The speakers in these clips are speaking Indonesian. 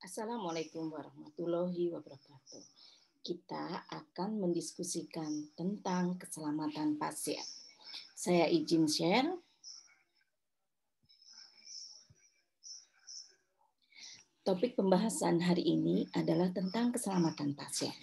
Assalamualaikum warahmatullahi wabarakatuh. Kita akan mendiskusikan tentang keselamatan pasien. Saya izin share. Topik pembahasan hari ini adalah tentang keselamatan pasien.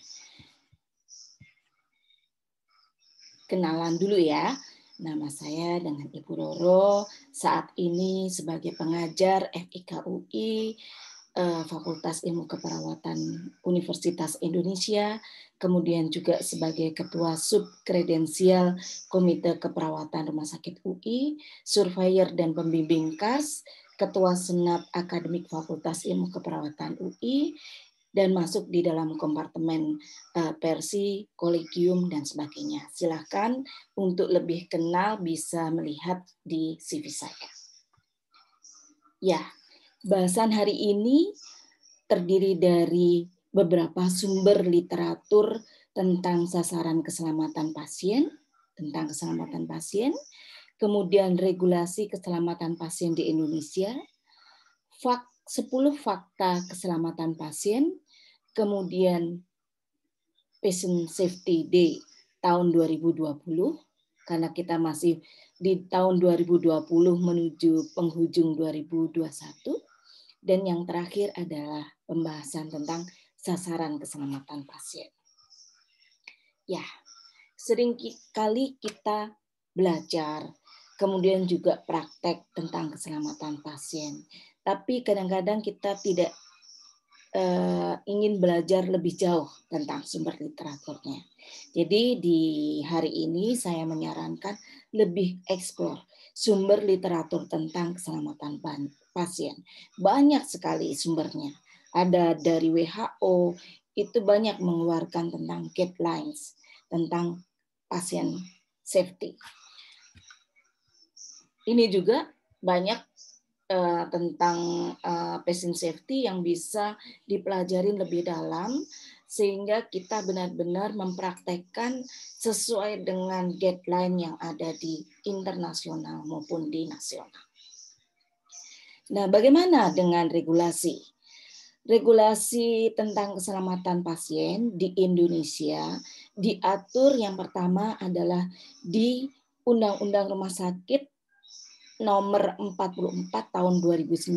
Kenalan dulu ya. Nama saya dengan Ibu Roro, saat ini sebagai pengajar FIK UI, Fakultas Ilmu Keperawatan Universitas Indonesia, kemudian juga sebagai Ketua Subkredensial Komite Keperawatan Rumah Sakit UI, Surveyor dan Pembimbing KAS, Ketua Senat Akademik Fakultas Ilmu Keperawatan UI, dan masuk di dalam kompartemen Persi, Kolegium, dan sebagainya. Silakan untuk lebih kenal bisa melihat di CV saya. Ya, bahasan hari ini terdiri dari beberapa sumber literatur tentang sasaran keselamatan pasien, kemudian regulasi keselamatan pasien di Indonesia, 10 fakta keselamatan pasien, kemudian Patient Safety Day tahun 2020, karena kita masih di tahun 2020 menuju penghujung 2021, dan yang terakhir adalah pembahasan tentang sasaran keselamatan pasien. Ya, sering kali kita belajar, kemudian juga praktek tentang keselamatan pasien. Tapi kadang-kadang kita tidak ingin belajar lebih jauh tentang sumber literaturnya. Jadi di hari ini saya menyarankan lebih eksplor sumber literatur tentang keselamatan pasien. Banyak sekali sumbernya. Ada dari WHO, itu banyak mengeluarkan tentang guidelines, tentang pasien safety. Ini juga banyak tentang patient safety yang bisa dipelajari lebih dalam sehingga kita benar-benar mempraktekkan sesuai dengan guideline yang ada di internasional maupun di nasional. Nah, bagaimana dengan regulasi? Regulasi tentang keselamatan pasien di Indonesia diatur yang pertama adalah di Undang-Undang Rumah Sakit Nomor 44 tahun 2009,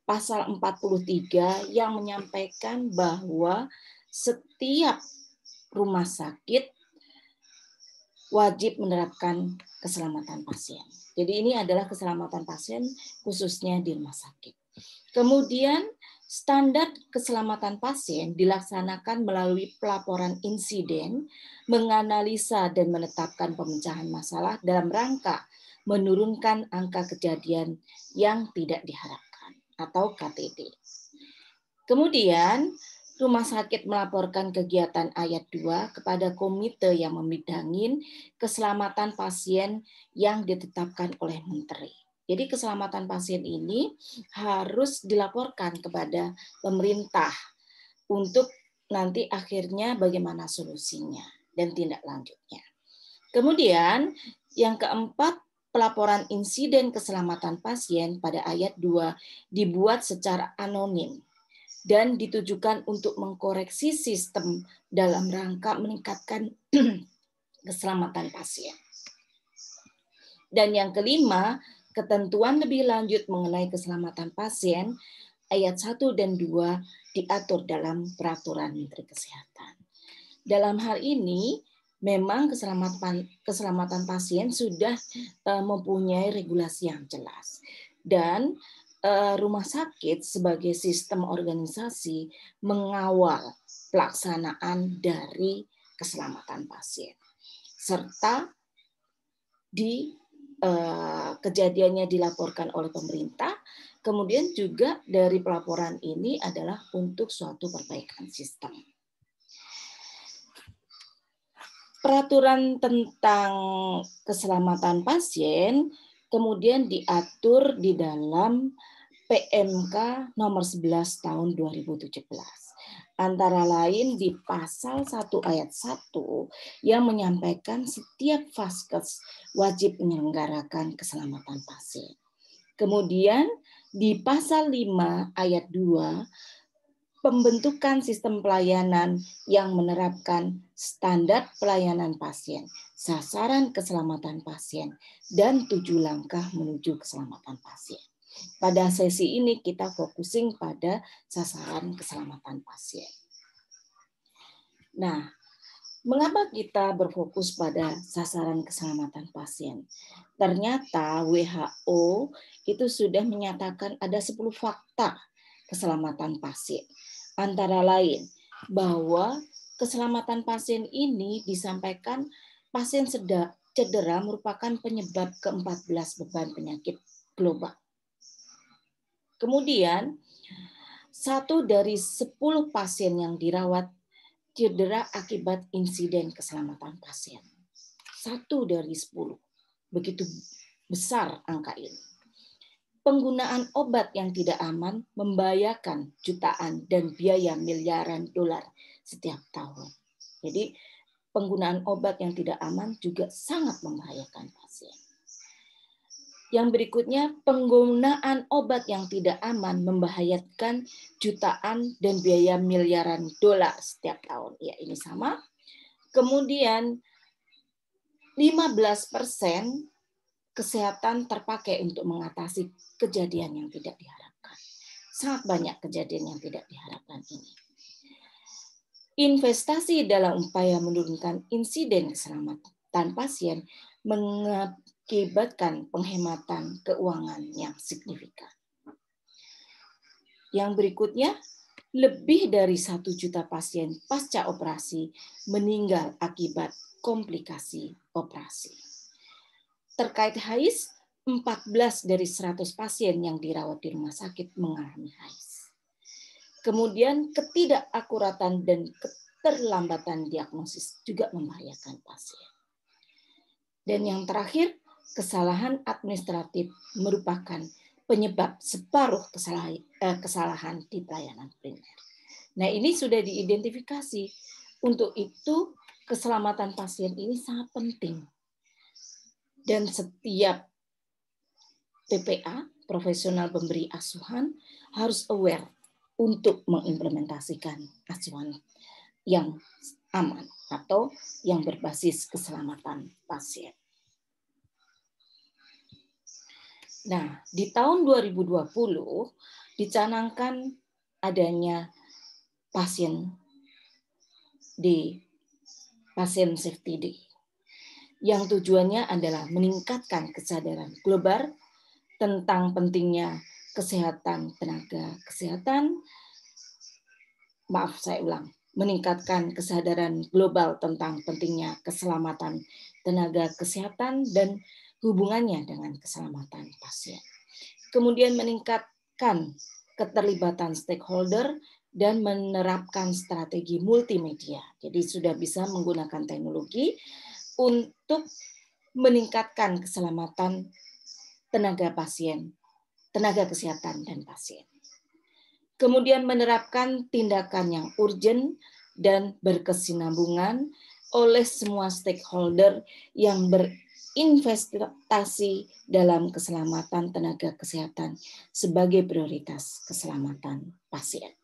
pasal 43 yang menyampaikan bahwa setiap rumah sakit wajib menerapkan keselamatan pasien. Jadi ini adalah keselamatan pasien khususnya di rumah sakit. Kemudian standar keselamatan pasien dilaksanakan melalui pelaporan insiden, menganalisa dan menetapkan pemecahan masalah dalam rangka menurunkan angka kejadian yang tidak diharapkan atau KTD. Kemudian, rumah sakit melaporkan kegiatan ayat 2 kepada komite yang membidangi keselamatan pasien yang ditetapkan oleh menteri. Jadi keselamatan pasien ini harus dilaporkan kepada pemerintah untuk nanti akhirnya bagaimana solusinya dan tindak lanjutnya. Kemudian, yang keempat, pelaporan insiden keselamatan pasien pada ayat 2 dibuat secara anonim dan ditujukan untuk mengkoreksi sistem dalam rangka meningkatkan keselamatan pasien. Dan yang kelima, ketentuan lebih lanjut mengenai keselamatan pasien ayat 1 dan 2 diatur dalam peraturan Menteri Kesehatan. Dalam hal ini, memang keselamatan pasien sudah mempunyai regulasi yang jelas. Dan rumah sakit sebagai sistem organisasi mengawal pelaksanaan dari keselamatan pasien. Serta kejadiannya dilaporkan oleh pemerintah, kemudian juga dari pelaporan ini adalah untuk suatu perbaikan sistem. Peraturan tentang keselamatan pasien kemudian diatur di dalam PMK nomor 11 tahun 2017. Antara lain di pasal 1 ayat 1 yang menyampaikan setiap vaskes wajib menyelenggarakan keselamatan pasien. Kemudian di pasal 5 ayat 2 pembentukan sistem pelayanan yang menerapkan standar pelayanan pasien, sasaran keselamatan pasien, dan 7 langkah menuju keselamatan pasien. Pada sesi ini kita focusing pada sasaran keselamatan pasien. Nah, mengapa kita berfokus pada sasaran keselamatan pasien? Ternyata WHO itu sudah menyatakan ada 10 fakta keselamatan pasien. Antara lain, bahwa keselamatan pasien ini disampaikan pasien cedera merupakan penyebab ke-14 beban penyakit global. Kemudian, 1 dari 10 pasien yang dirawat cedera akibat insiden keselamatan pasien. 1 dari 10. Begitu besar angka ini. Penggunaan obat yang tidak aman membahayakan jutaan dan biaya miliaran dolar setiap tahun. Jadi penggunaan obat yang tidak aman juga sangat membahayakan pasien. Yang berikutnya, penggunaan obat yang tidak aman membahayakan jutaan dan biaya miliaran dolar setiap tahun. Ya, ini sama. Kemudian 15% kesehatan terpakai untuk mengatasi kejadian yang tidak diharapkan. Sangat banyak kejadian yang tidak diharapkan ini. Investasi dalam upaya menurunkan insiden keselamatan pasien mengakibatkan penghematan keuangan yang signifikan. Yang berikutnya, lebih dari 1 juta pasien pasca operasi meninggal akibat komplikasi operasi. Terkait HAIS, 14 dari 100 pasien yang dirawat di rumah sakit mengalami HAIS. Kemudian ketidakakuratan dan keterlambatan diagnosis juga membahayakan pasien. Dan yang terakhir, kesalahan administratif merupakan penyebab separuh kesalahan di pelayanan primer. Nah, ini sudah diidentifikasi. Untuk itu, keselamatan pasien ini sangat penting. Dan setiap PPA, profesional pemberi asuhan, harus aware untuk mengimplementasikan asuhan yang aman atau yang berbasis keselamatan pasien. Nah, di tahun 2020 dicanangkan adanya pasien safety day, yang tujuannya adalah meningkatkan kesadaran global tentang pentingnya kesehatan tenaga kesehatan. Meningkatkan kesadaran global tentang pentingnya keselamatan tenaga kesehatan dan hubungannya dengan keselamatan pasien. Kemudian meningkatkan keterlibatan stakeholder dan menerapkan strategi multimedia. Jadi sudah bisa menggunakan teknologi untuk meningkatkan keselamatan tenaga kesehatan dan pasien. Kemudian menerapkan tindakan yang urgent dan berkesinambungan oleh semua stakeholder yang berinvestasi dalam keselamatan tenaga kesehatan sebagai prioritas keselamatan pasien.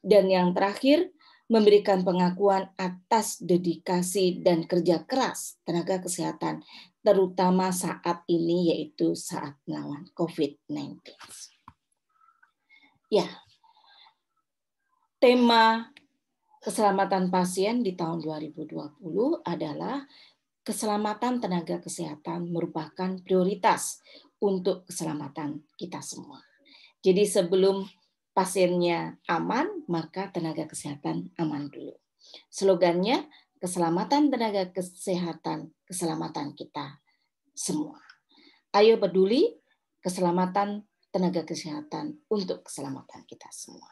Dan yang terakhir, memberikan pengakuan atas dedikasi dan kerja keras tenaga kesehatan, terutama saat ini, yaitu saat melawan COVID-19. Ya, tema keselamatan pasien di tahun 2020 adalah keselamatan tenaga kesehatan merupakan prioritas untuk keselamatan kita semua. Jadi sebelum pasiennya aman, maka tenaga kesehatan aman dulu. Slogannya, keselamatan tenaga kesehatan, keselamatan kita semua. Ayo peduli, keselamatan tenaga kesehatan untuk keselamatan kita semua.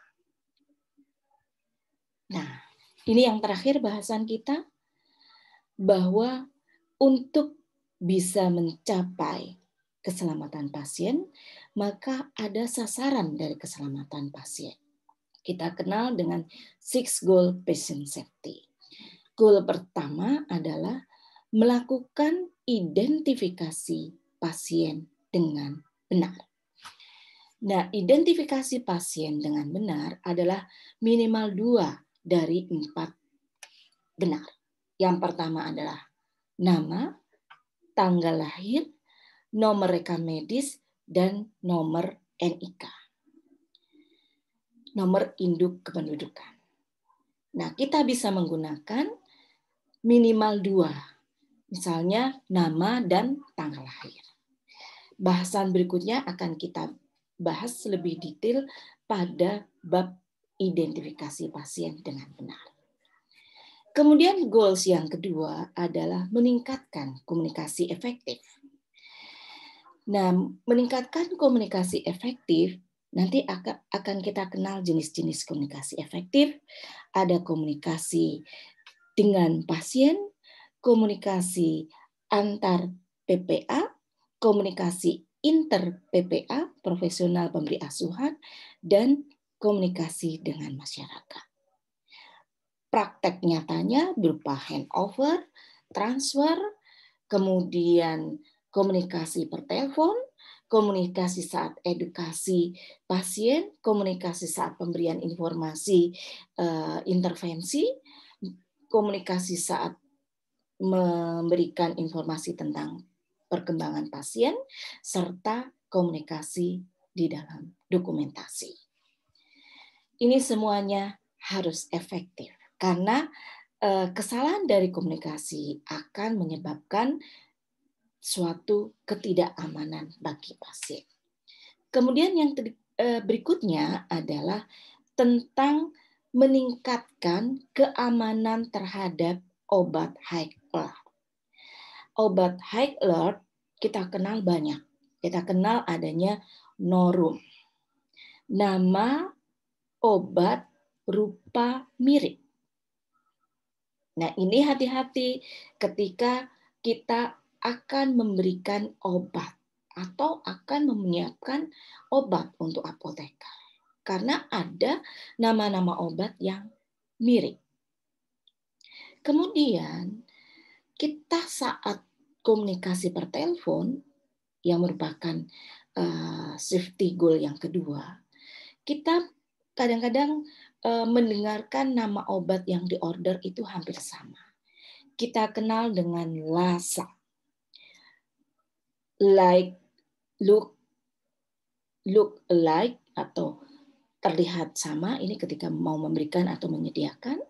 Nah, ini yang terakhir bahasan kita, bahwa untuk bisa mencapai keselamatan pasien, maka ada sasaran dari keselamatan pasien. Kita kenal dengan 6 goal patient safety. Goal pertama adalah melakukan identifikasi pasien dengan benar. Nah, identifikasi pasien dengan benar adalah minimal 2 dari 4 benar. Yang pertama adalah nama, tanggal lahir, nomor rekam medis, dan nomor NIK. Nomor induk kependudukan. Nah, kita bisa menggunakan minimal 2. Misalnya nama dan tanggal lahir. Bahasan berikutnya akan kita bahas lebih detail pada bab identifikasi pasien dengan benar. Kemudian goals yang kedua adalah meningkatkan komunikasi efektif. Nah, meningkatkan komunikasi efektif nanti akan kita kenal jenis-jenis komunikasi efektif. Ada komunikasi dengan pasien, komunikasi antar PPA, komunikasi inter PPA, profesional pemberi asuhan, dan komunikasi dengan masyarakat. Praktek nyatanya berupa handover, transfer, kemudian komunikasi per telepon, komunikasi saat edukasi pasien, komunikasi saat pemberian informasi intervensi, komunikasi saat memberikan informasi tentang perkembangan pasien, serta komunikasi di dalam dokumentasi. Ini semuanya harus efektif, karena kesalahan dari komunikasi akan menyebabkan suatu ketidakamanan bagi pasien. Kemudian yang berikutnya adalah tentang meningkatkan keamanan terhadap obat high alert. Obat high alert kita kenal banyak. Kita kenal adanya Norum. Nama obat rupa mirip. Nah, ini hati-hati ketika kita akan memberikan obat atau akan menyiapkan obat untuk apoteker. Karena ada nama-nama obat yang mirip. Kemudian, kita saat komunikasi per telepon, yang merupakan safety goal yang kedua, kita kadang-kadang mendengarkan nama obat yang diorder itu hampir sama. Kita kenal dengan Lassa, like, look alike, atau terlihat sama. Ini ketika mau memberikan atau menyediakan.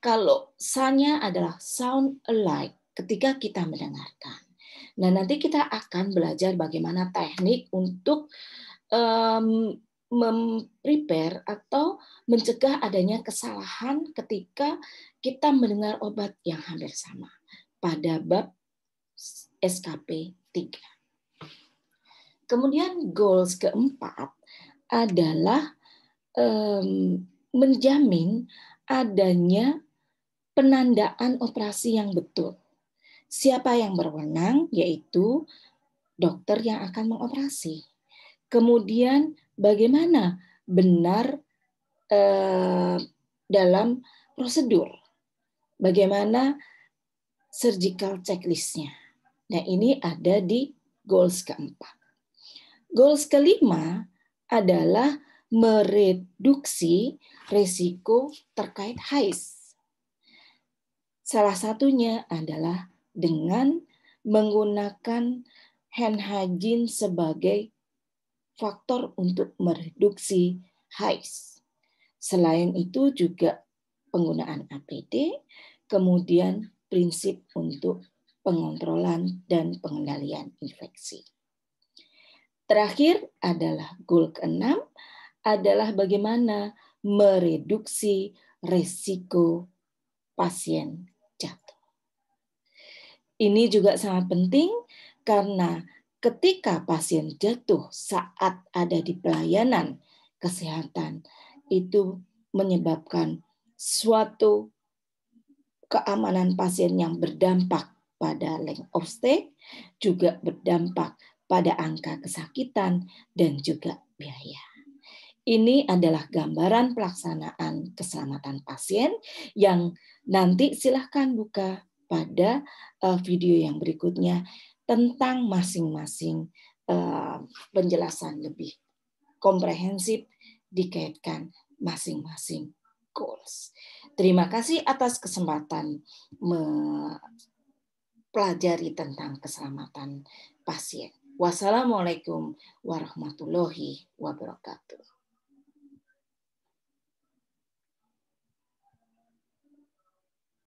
Kalau sa-nya adalah sound alike ketika kita mendengarkan. Nah, nanti kita akan belajar bagaimana teknik untuk prepare atau mencegah adanya kesalahan ketika kita mendengar obat yang hampir sama pada bab SKP 3. Kemudian goals keempat adalah menjamin adanya penandaan operasi yang betul. Siapa yang berwenang, yaitu dokter yang akan mengoperasi. Kemudian bagaimana benar dalam prosedur, bagaimana surgical checklist-nya. Nah, ini ada di goals keempat. Goals kelima adalah mereduksi risiko terkait HAIS. Salah satunya adalah dengan menggunakan hand hygiene sebagai faktor untuk mereduksi HAIS. Selain itu juga penggunaan APD, kemudian prinsip untuk pengontrolan dan pengendalian infeksi. Terakhir adalah goal ke-6 adalah bagaimana mereduksi risiko pasien jatuh. Ini juga sangat penting karena ketika pasien jatuh saat ada di pelayanan kesehatan, itu menyebabkan suatu keamanan pasien yang berdampak pada length of stay, juga berdampak pada angka kesakitan dan juga biaya. Ini adalah gambaran pelaksanaan keselamatan pasien yang nanti silahkan buka pada video yang berikutnya tentang masing-masing penjelasan lebih komprehensif dikaitkan masing-masing goals. Terima kasih atas kesempatan mempelajari tentang keselamatan pasien. Wassalamualaikum warahmatullahi wabarakatuh.